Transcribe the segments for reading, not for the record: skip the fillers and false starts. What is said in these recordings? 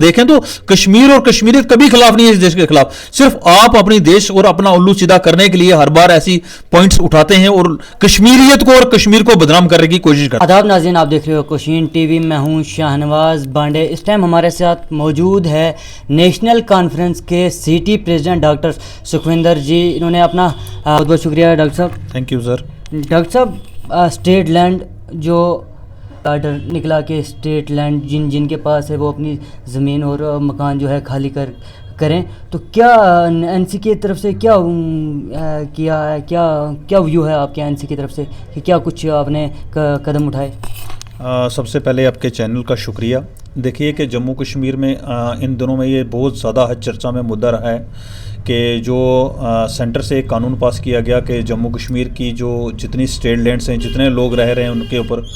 देखें तो कश्मीर और कश्मीरियत कभी खिलाफ नहीं है इस देश के खिलाफ। सिर्फ आप अपनी देश और अपना उल्लू सीधा करने के लिए हर बार ऐसी पॉइंट्स उठाते हैं और कश्मीरियत को और कश्मीर को बदनाम करने की कोशिश करते हैं। आदाब नाज़रीन, आप देख रहे हो कोशीन टीवी। मैं हूं शाहनवाज बांडे। इस टाइम हमारे साथ मौजूद है नेशनल कॉन्फ्रेंस के सिटी प्रेसिडेंट डॉक्टर सुखविंदर जी। इन्होंने अपना बहुत बहुत शुक्रिया डॉक्टर साहब। Thank you sir. डॉक्टर साहब, स्टेट लैंड जो आर्डर निकला कि स्टेट लैंड जिनके पास है वो अपनी ज़मीन और मकान जो है खाली करें, तो क्या एनसी की तरफ से क्या किया है, क्या व्यू है आपके एनसी की तरफ से कि क्या कुछ आपने कदम उठाए? सबसे पहले आपके चैनल का शुक्रिया। देखिए कि जम्मू कश्मीर में इन दिनों में ये बहुत ज़्यादा चर्चा में मुद्दा रहा है कि जो सेंटर से एक कानून पास किया गया कि जम्मू कश्मीर की जो जितनी स्टेट लैंड्स हैं, जितने लोग रह रहे हैं उनके ऊपर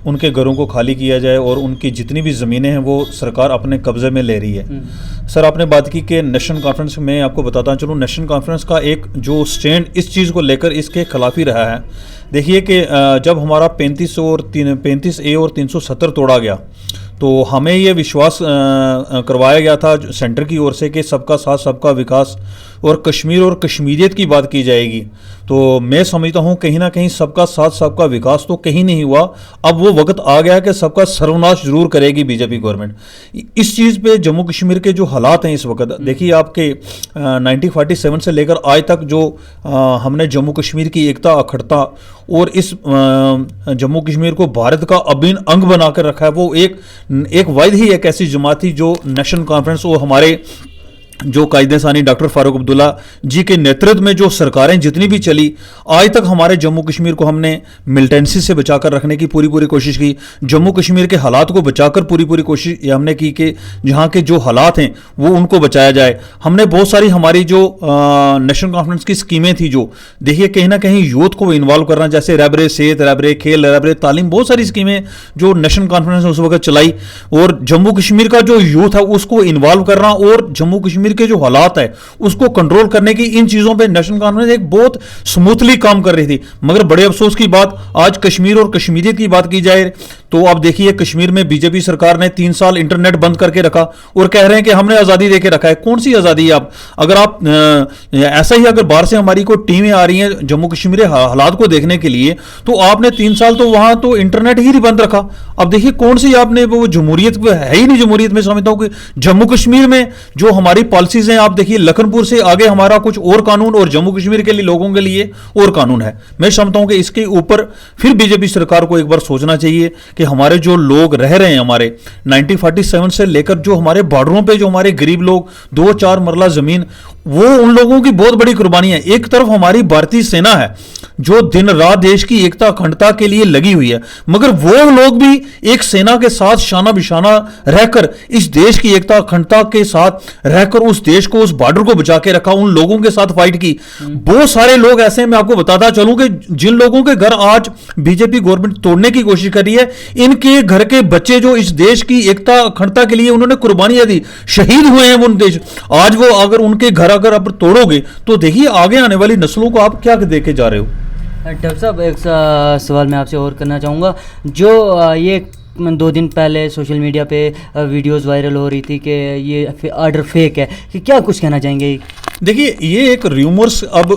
उनके घरों को खाली किया जाए और उनकी जितनी भी ज़मीनें हैं वो सरकार अपने कब्ज़े में ले रही है। सर, आपने बात की कि नेशनल कॉन्फ्रेंस में आपको बताता चलूँ, नेशनल कॉन्फ्रेंस का एक जो स्टैंड इस चीज़ को लेकर इसके खिलाफ ही रहा है। देखिए कि जब हमारा 35 ए और 370 तोड़ा गया तो हमें ये विश्वास करवाया गया था सेंटर की ओर से कि सबका साथ सबका विकास और कश्मीर और कश्मीरियत की बात की जाएगी। तो मैं समझता हूँ कहीं ना कहीं सबका साथ सबका विकास तो कहीं नहीं हुआ। अब वो वक्त आ गया कि सबका सर्वनाश जरूर करेगी बीजेपी गवर्नमेंट। इस चीज़ पे जम्मू कश्मीर के जो हालात हैं इस वक्त, देखिए आपके 1947 से लेकर आज तक जो हमने जम्मू कश्मीर की एकता अखंडता और इस जम्मू कश्मीर को भारत का अभिन्न अंग बनाकर रखा है, वो एक वाहिद ही एक ऐसी जमात थी जो नेशनल कॉन्फ्रेंस और हमारे जो कायदे सानी डॉक्टर फारूक अब्दुल्ला जी के नेतृत्व में जो सरकारें जितनी भी चली, आज तक हमारे जम्मू कश्मीर को हमने मिलिटेंसी से बचाकर रखने की पूरी कोशिश की। जम्मू कश्मीर के हालात को बचाकर पूरी कोशिश हमने की कि जहाँ के जो हालात हैं वो उनको बचाया जाए। हमने बहुत सारी हमारी जो नेशनल कॉन्फ्रेंस की स्कीमें थी, जो देखिए कहीं ना कहीं यूथ को इन्वॉल्व करना, जैसे रहबरे सेहत, रहबरे खेल, रहबरे तालीम, बहुत सारी स्कीमें जो नेशनल कॉन्फ्रेंस ने उस वक्त चलाई और जम्मू कश्मीर का जो यूथ है उसको इन्वॉल्व करना और जम्मू कश्मीर के जो हालात है उसको कंट्रोल करने की, इन चीजों पे नेशनल कॉन्फ्रेंस एक बहुत स्मूथली काम कर रही थी। मगर बड़े अफसोस की बात, आज कश्मीर और कश्मीरियत की बात की जाए तो आप देखिए कश्मीर में बीजेपी सरकार ने 3 साल इंटरनेट बंद करके रखा और कह रहे हैं कि हमने आज़ादी देके रखा है। कौन सी आज़ादी है? आप अगर आप ऐसा ही अगर बाहर से हमारी कोई टीमें आ रही हैं जम्मू कश्मीर हालात को देखने के लिए, तो आपने 3 साल तो वहां तो इंटरनेट ही बंद रखा। अब देखिए कौन सी आपने वो जमहूरियत है ही नहीं। जमहूरियत में समझता हूं कि जम्मू कश्मीर में जो हमारी पॉलिसीज हैं, आप देखिए लखनपुर से आगे हमारा कुछ और कानून और जम्मू कश्मीर के लिए लोगों के लिए और कानून है। मैं समझता हूं कि इसके ऊपर फिर बीजेपी सरकार को एक बार सोचना चाहिए कि हमारे जो लोग रह रहे हैं, हमारे 1947 से लेकर जो हमारे बॉर्डरों पे जो हमारे गरीब लोग 2-4 मरला जमीन, वो उन लोगों की बहुत बड़ी कुर्बानी है। एक तरफ हमारी भारतीय सेना है जो दिन रात देश की एकता अखंडता के लिए लगी हुई है, मगर वो लोग भी एक सेना के साथ शाना बिशाना रहकर इस देश की एकता अखंडता के साथ रहकर उस देश को, उस बॉर्डर को बचा के रखा, उन लोगों के साथ फाइट की। बहुत सारे लोग ऐसे हैं, मैं आपको बताता चलूं कि जिन लोगों के घर आज बीजेपी गवर्नमेंट तोड़ने की कोशिश कर रही है, इनके घर के बच्चे जो इस देश की एकता अखंडता के लिए उन्होंने कुर्बानियां दी, शहीद हुए हैं वो देश। आज वो अगर उनके घर अगर आप तोड़ोगे तो देखिए आगे आने वाली नस्लों को आप क्या देके जा रहे हो। डॉक्टर साहब, एक सवाल मैं आपसे और करना चाहूँगा। जो ये 2 दिन पहले सोशल मीडिया पे वीडियोस वायरल हो रही थी कि ये ऑर्डर फेक है, कि क्या कुछ कहना चाहेंगे? देखिए ये एक र्यूमर्स, अब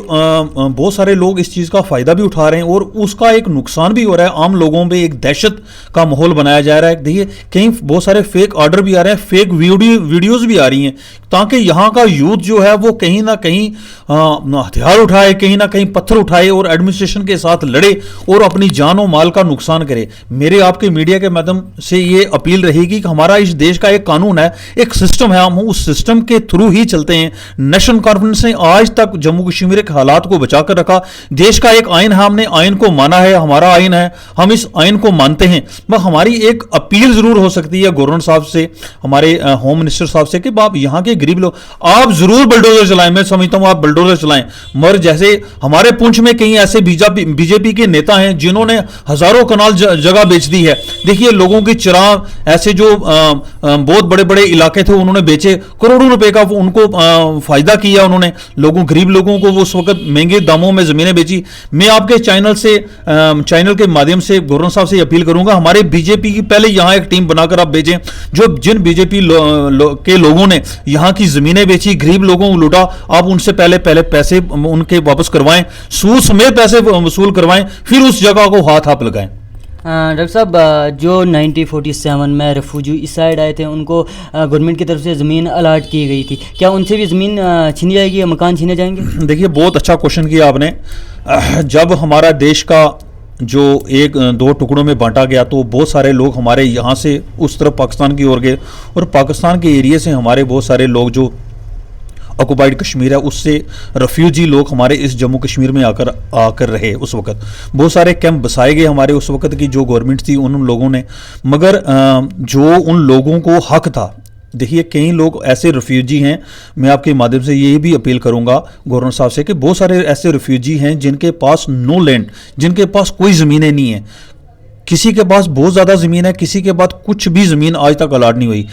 बहुत सारे लोग इस चीज़ का फ़ायदा भी उठा रहे हैं और उसका एक नुकसान भी हो रहा है। आम लोगों पे एक दहशत का माहौल बनाया जा रहा है। देखिए कहीं बहुत सारे फेक ऑर्डर भी आ रहे हैं, फेक वीडियोज़ भी आ रही हैं, ताकि यहाँ का यूथ जो है वो कहीं ना कहीं हथियार उठाए, कहीं ना कहीं पत्थर उठाए और एडमिनिस्ट्रेशन के साथ लड़े और अपनी जान और माल का नुकसान करे। मेरे आपके मीडिया के माध्यम से ये अपील रहेगी कि हमारा इस देश का एक कानून है, एक सिस्टम है, हम उस सिस्टम के थ्रू ही चलते हैं। नेशनल कॉन्फ्रेंस ने आज तक जम्मू कश्मीर के हालात को बचाकर रखा। देश का एक आइन है, हमने आइन को माना है, हमारा आइन है, हम इस आइन को मानते हैं। मगर हमारी एक अपील जरूर हो सकती है गवर्नर साहब से, हमारे होम मिनिस्टर साहब से, कि आप यहाँ के गरीब लोग, आप जरूर बुलडोजर चलाएं, मैं समझता हूं आप बुलडोजर चलाएं, मगर जैसे हमारे पुंछ में कई ऐसे बीजेपी के नेता हैं जिन्होंने हजारों कनाल जगह बेच दी है। देखिए लोगों की चिराग, ऐसे जो बहुत बड़े बड़े इलाके थे उन्होंने बेचे, करोड़ों रुपए का उनको फायदा किया उन्होंने, चैनल लोगों को वो उस वक्त महंगे दामों में जमीनें बेची। मैं आपके चैनल के माध्यम से गवर्नर साहब से अपील करूंगा, हमारे बीजेपी की पहले यहां एक टीम बनाकर आप भेजें, जो जिन बीजेपी के लोगों ने यहां की जमीनें बेची, गरीब लोगों को लूटा, आप उनसे पहले पैसे उनके वापस करवाएं, सूद समेत पैसे वसूल करवाएं, फिर उस जगह को हाथ आप लगाएं। डॉक्टर साहब, जो 1947 में रेफ्यूजी इस साइड आए थे उनको गवर्नमेंट की तरफ से ज़मीन अलाट की गई थी, क्या उनसे भी ज़मीन छीनी जाएगी या मकान छीने जाएंगे? देखिए बहुत अच्छा क्वेश्चन किया आपने। जब हमारा देश का जो एक दो टुकड़ों में बांटा गया तो बहुत सारे लोग हमारे यहाँ से उस तरफ पाकिस्तान की ओर गए, और पाकिस्तान के एरिया से हमारे बहुत सारे लोग जो ऑक्युपाइड कश्मीर है उससे रेफ्यूजी लोग हमारे इस जम्मू कश्मीर में आकर रहे। उस वक्त बहुत सारे कैंप बसाए गए हमारे उस वक्त की जो गवर्नमेंट थी उन लोगों ने, मगर जो उन लोगों को हक था, देखिए कई लोग ऐसे रेफ्यूजी हैं, मैं आपके माध्यम से ये भी अपील करूंगा गवर्नर साहब से कि बहुत सारे ऐसे रेफ्यूजी हैं जिनके पास नो लैंड, जिनके पास कोई ज़मीनें नहीं है, किसी के पास बहुत ज़्यादा ज़मीन है, किसी के पास कुछ भी ज़मीन आज तक अलाट नहीं हुई।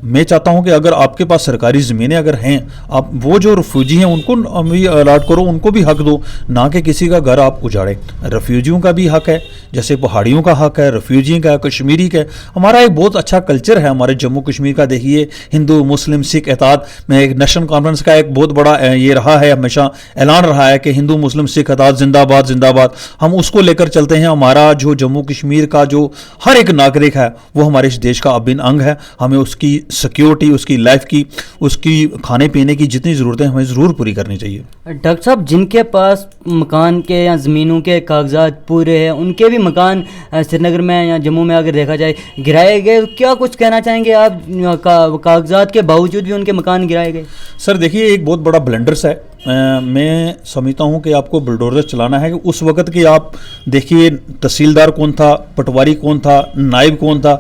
मैं चाहता हूं कि अगर आपके पास सरकारी ज़मीनें अगर हैं, आप वो जो रेफ्यूजी हैं उनको भी अलाट करो, उनको भी हक दो, ना कि किसी का घर आप उजाड़े। रेफ्यूजियों का भी हक है, जैसे पहाड़ियों का हक है, रेफ्यूजी का, कश्मीरी का। हमारा एक बहुत अच्छा कल्चर है हमारे जम्मू कश्मीर का। देखिए हिंदू मुस्लिम सिख एताद में एक नेशनल कॉन्फ्रेंस का एक बहुत बड़ा ये रहा है, हमेशा ऐलान रहा है कि हिंदू मुस्लिम सिख एताद जिंदाबाद जिंदाबाद। हम उसको लेकर चलते हैं। हमारा जो जम्मू कश्मीर का जो हर एक नागरिक है वो हमारे इस देश का अभिन्न अंग है। हमें उसकी सिक्योरिटी, उसकी लाइफ की, उसकी खाने पीने की जितनी ज़रूरतें हमें ज़रूर पूरी करनी चाहिए। डॉक्टर साहब, जिनके पास मकान के या ज़मीनों के कागजात पूरे हैं, उनके भी मकान श्रीनगर में या जम्मू में अगर देखा जाए गिराए गए, क्या कुछ कहना चाहेंगे आप? कागजात के बावजूद भी उनके मकान गिराए गए। सर देखिए एक बहुत बड़ा ब्लंडर्स है। मैं समझता हूं कि आपको बुलडोजर चलाना है कि उस वक्त के आप देखिए तहसीलदार कौन था, पटवारी कौन था, नायब कौन था,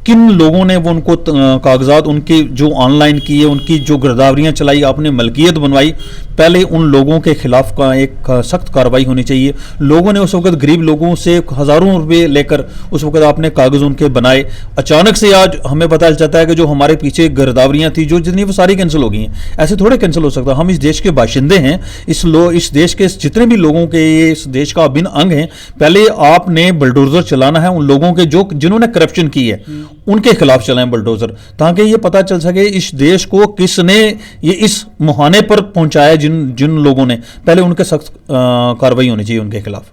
किन लोगों ने वो उनको कागजात उनके जो ऑनलाइन किए, उनकी जो गिरदावरियां चलाई, आपने मलकियत बनवाई, पहले उन लोगों के खिलाफ का एक सख्त कार्रवाई होनी चाहिए। लोगों ने उस वक्त गरीब लोगों से हज़ारों रुपए लेकर उस वक्त आपने कागज़ उनके बनाए। अचानक से आज हमें पता चलता है कि जो हमारे पीछे गिरदावरियां थी जो जितनी वो सारी कैंसिल हो गई हैं। ऐसे थोड़े कैंसिल हो सकता। हम इस देश के बाशिंदे हैं, इस देश के जितने भी लोगों के ये इस देश का अभिन्न अंग हैं। पहले आपने बुलडोजर चलाना है उन लोगों के जिन्होंने करप्शन की है, उनके खिलाफ चलाएं बुलडोजर, ताकि ये पता चल सके इस देश को किसने ये इस मुहाने पर पहुंचाया। जिन लोगों ने, पहले उनके सख्त कार्रवाई होनी चाहिए उनके खिलाफ।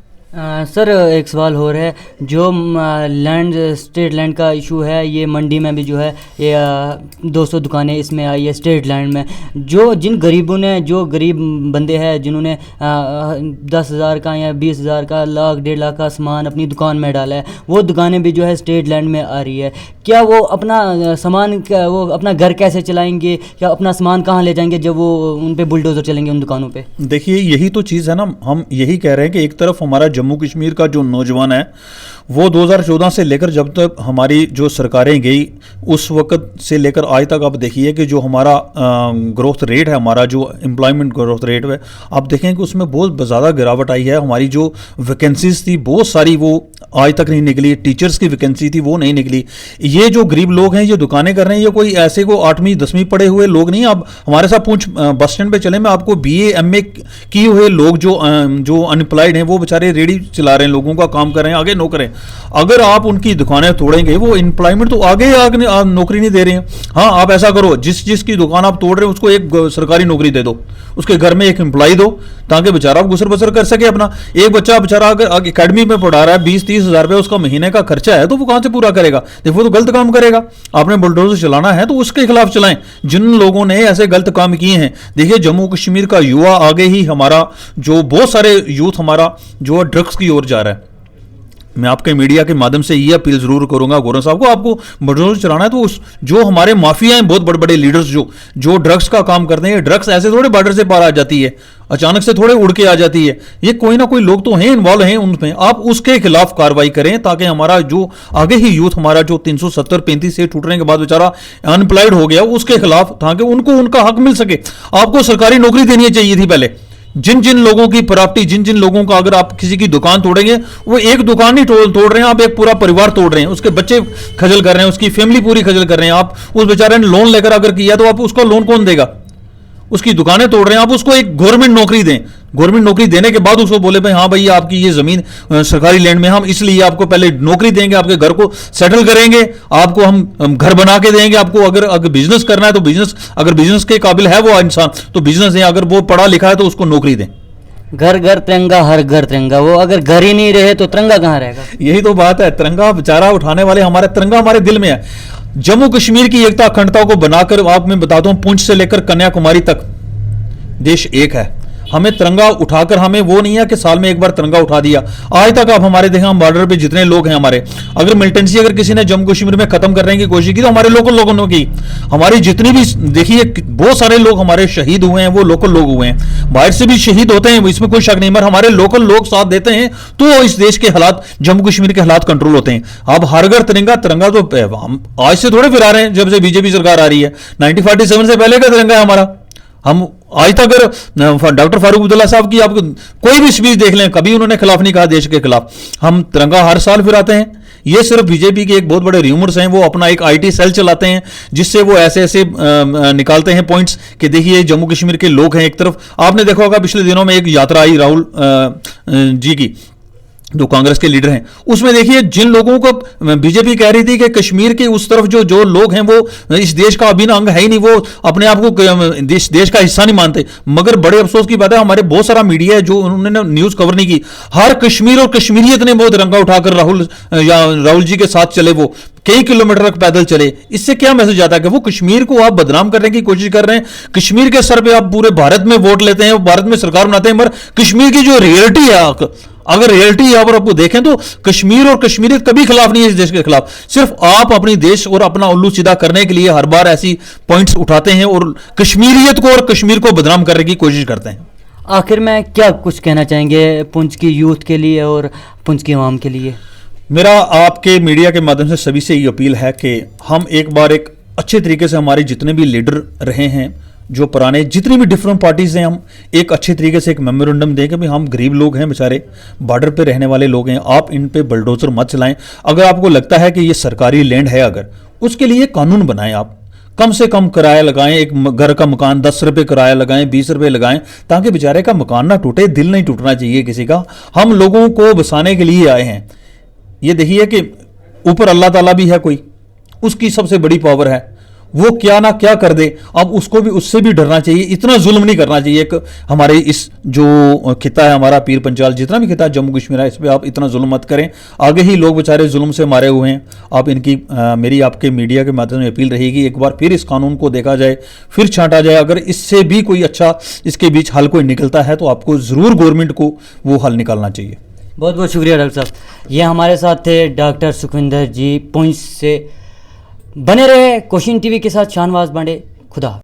सर एक सवाल हो रहा है, जो लैंड स्टेट लैंड का इशू है, ये मंडी में भी जो है ये 200 दुकानें इसमें आई है स्टेट लैंड में। जिन गरीबों ने, जो गरीब बंदे हैं जिन्होंने 10,000 का या 20,000 का, लाख 1.5 लाख का सामान अपनी दुकान में डाला है, वो दुकानें भी जो है स्टेट लैंड में आ रही है। क्या वो अपना सामान, वो अपना घर कैसे चलाएंगे या अपना सामान कहाँ ले जाएंगे जब वो उन पे बुलडोजर चलेंगे उन दुकानों पे? देखिए यही तो चीज़ है ना, हम यही कह रहे हैं कि एक तरफ हमारा जम्मू कश्मीर का जो नौजवान है वो 2014 से लेकर जब तक हमारी जो सरकारें गई उस वक्त से लेकर आज तक आप देखिए कि जो हमारा ग्रोथ रेट है, हमारा जो एम्प्लॉयमेंट ग्रोथ रेट है, आप देखें कि उसमें बहुत ज़्यादा गिरावट आई है। हमारी जो वैकेंसीज थी बहुत सारी वो आज तक नहीं निकली। टीचर्स की वैकेंसी थी वो नहीं निकली। ये जो गरीब लोग हैं ये दुकानें कर रहे हैं, ये कोई ऐसे को 8वीं 10वीं पढ़े हुए लोग नहीं। आप हमारे साथ पूछ बस स्टैंड पे चले, मैं आपको BA MA किए हुए लोग जो अनएम्प्लॉयड हैं वो बेचारे रेडी चला रहे हैं, लोगों का काम कर रहे हैं, आगे नौकरें। अगर आप उनकी दुकानें तोड़ेंगे, वो एम्प्लॉयमेंट तो आगे नौकरी नहीं दे रहे हैं। हाँ आप ऐसा करो, जिसकी दुकान आप तोड़ रहे हैं उसको एक सरकारी नौकरी दे दो, उसके घर में एक एम्प्लॉय दो, ताकि बेचारा गुसर बसर कर सके अपना। एक बच्चा बेचारा अगर अकेडमी में पढ़ा रहा है, 20-30 हज़ार रुपये उसका महीने का खर्चा है, तो वो कहां से पूरा करेगा? देखो वो तो गलत काम करेगा। आपने बुलडोजर चलाना है तो उसके खिलाफ चलाएं जिन लोगों ने ऐसे गलत काम किए हैं। देखिए जम्मू कश्मीर का युवा आगे ही हमारा जो बहुत सारे यूथ हमारा जो ड्रग्स की ओर जा रहा है। मैं आपके मीडिया के माध्यम से ये अपील जरूर करूंगा गवर्नर साहब को, आपको बुलडोजर चलाना है तो उस जो हमारे माफिया हैं, बहुत बड़े बड़े लीडर्स जो ड्रग्स का काम करते हैं, ड्रग्स ऐसे थोड़े बॉर्डर से पार आ जाती है। अचानक से थोड़े उड़ के आ जाती है। ये कोई ना कोई लोग तो हैं, इन्वॉल्व हैं उनमें। आप उसके खिलाफ कार्रवाई करें ताकि हमारा जो आगे ही यूथ हमारा जो 370-35 से टूटने के बाद बेचारा अनएम्प्लॉयड हो गया, उसके खिलाफ ताकि उनको उनका हक मिल सके। आपको सरकारी नौकरी देनी चाहिए थी पहले। जिन जिन लोगों की प्रॉपर्टी, जिन जिन लोगों का, अगर आप किसी की दुकान तोड़ेंगे, वो एक दुकान नहीं तोड़ रहे हैं, आप एक पूरा परिवार तोड़ रहे हैं। उसके बच्चे खजल कर रहे हैं, उसकी फैमिली पूरी खजल कर रहे हैं। आप उस बेचारे ने लोन लेकर अगर किया तो आप उसको लोन कौन देगा? उसकी दुकानें तोड़ रहे हैं, आप उसको एक गवर्नमेंट नौकरी दें। गवर्नमेंट नौकरी देने के बाद उसको बोले भाई हाँ भाई आपकी ये जमीन सरकारी लैंड में, हम इसलिए आपको पहले नौकरी देंगे, आपके घर को सेटल करेंगे, आपको हम घर बना के देंगे। आपको अगर बिजनेस करना है तो बिजनेस, अगर बिजनेस के काबिल है वो इंसान तो बिजनेस दें, अगर वो पढ़ा लिखा है तो उसको नौकरी दें। घर घर तिरंगा, हर घर तिरंगा। वो अगर घर ही नहीं रहे तो तिरंगा कहाँ रहेगा? यही तो बात है। तिरंगा बेचारा उठाने वाले, हमारा तिरंगा हमारे दिल में है। जम्मू कश्मीर की एकता अखंडता को बनाकर आप मैं बताता हूं, पुंछ से लेकर कन्याकुमारी तक देश एक है। हमें तिरंगा उठाकर, हमें वो नहीं है कि साल में एक बार तिरंगा उठा दिया। आज तक आप हमारे देखें, हम बॉर्डर पे जितने लोग हैं हमारे, अगर मिलिटेंसी अगर किसी ने जम्मू कश्मीर में खत्म करने की कोशिश की तो हमारे लोकल लोगों ने की। हमारी जितनी भी देखिए बहुत सारे लोग हमारे शहीद हुए हैं, वो लोकल लोग हुए हैं। बाहर से भी शहीद होते हैं, इसमें कोई शक नहीं, मगर हमारे लोकल लोग साथ देते हैं तो इस देश के हालात, जम्मू कश्मीर के हालात कंट्रोल होते हैं। अब हर घर तिरंगा, तिरंगा तो हम आज से थोड़े फिरा रहे हैं, जब से बीजेपी सरकार आ रही है। 1947 से पहले का तिरंगा है हमारा। हम आज तक अगर डॉक्टर फारूक अब्दुल्ला साहब की आप कोई भी स्पीच देख लें, कभी उन्होंने खिलाफ नहीं कहा देश के खिलाफ। हम तिरंगा हर साल फिराते हैं। ये सिर्फ बीजेपी के एक बहुत बड़े र्यूमर्स हैं। वो अपना एक आईटी सेल चलाते हैं जिससे वो ऐसे ऐसे निकालते हैं पॉइंट्स कि देखिए जम्मू कश्मीर के लोग हैं एक तरफ। आपने देखा होगा पिछले दिनों में एक यात्रा आई राहुल जी की, जो कांग्रेस के लीडर हैं, उसमें देखिए जिन लोगों को बीजेपी कह रही थी कि कश्मीर के उस तरफ जो लोग हैं वो इस देश का अभिन्न अंग है ही नहीं, वो अपने आप को देश का हिस्सा नहीं मानते। मगर बड़े अफसोस की बात है, हमारे बहुत सारा मीडिया है जो उन्होंने न्यूज कवर नहीं की। हर कश्मीर और कश्मीरियत ने वो तिरंगा उठाकर राहुल जी के साथ चले, वो कई किलोमीटर तक पैदल चले। इससे क्या मैसेज आता है कि वो कश्मीर को आप बदनाम करने की कोशिश कर रहे हैं। कश्मीर के सर पे आप पूरे भारत में वोट लेते हैं, भारत में सरकार बनाते हैं, मगर कश्मीर की जो रियलिटी है, अगर रियलिटी यहाँ पर आपको देखें तो कश्मीर और कश्मीरियत कभी खिलाफ नहीं है इस देश के खिलाफ। सिर्फ आप अपनी देश और अपना उल्लू सीधा करने के लिए हर बार ऐसी पॉइंट्स उठाते हैं और कश्मीरियत को और कश्मीर को बदनाम करने की कोशिश करते हैं। आखिर में क्या कुछ कहना चाहेंगे पुंछ की यूथ के लिए और पुंछ की आवाम के लिए? मेरा आपके मीडिया के माध्यम से सभी से ये अपील है कि हम एक बार एक अच्छे तरीके से, हमारे जितने भी लीडर रहे हैं, जो पुराने जितनी भी डिफरेंट पार्टीज हैं, हम एक अच्छे तरीके से एक मेमोरेंडम दें कि भाई हम गरीब लोग हैं, बेचारे बॉर्डर पे रहने वाले लोग हैं, आप इन पे बुलडोजर मत चलाएं। अगर आपको लगता है कि ये सरकारी लैंड है, अगर उसके लिए कानून बनाएं, आप कम से कम किराया लगाएं। एक घर का मकान 10 रुपये किराया लगाएं, 20 रुपये लगाएं, ताकि बेचारे का मकान ना टूटे। दिल नहीं टूटना चाहिए किसी का। हम लोगों को बसाने के लिए आए हैं। ये देखिए कि ऊपर अल्लाह ताला भी है कोई, उसकी सबसे बड़ी पावर है, वो क्या ना क्या कर दे। अब उसको भी, उससे भी डरना चाहिए। इतना जुल्म नहीं करना चाहिए। एक हमारे इस जो खिता है हमारा पीर पंचाल, जितना भी खिता जम्मू कश्मीर है, इस पर आप इतना जुल्म मत करें। आगे ही लोग बेचारे जुल्म से मारे हुए हैं। आप इनकी मेरी आपके मीडिया के माध्यम से अपील रहेगी, एक बार फिर इस कानून को देखा जाए, फिर छांटा जाए। अगर इससे भी कोई अच्छा इसके बीच हल कोई निकलता है तो आपको ज़रूर गवर्नमेंट को वो हल निकालना चाहिए। बहुत बहुत शुक्रिया डॉक्टर साहब। ये हमारे साथ थे डॉक्टर सुखविंदर जी पुंछ से। बने रहे कोशिन टीवी के साथ। शाहनवाज बांडे, खुदा।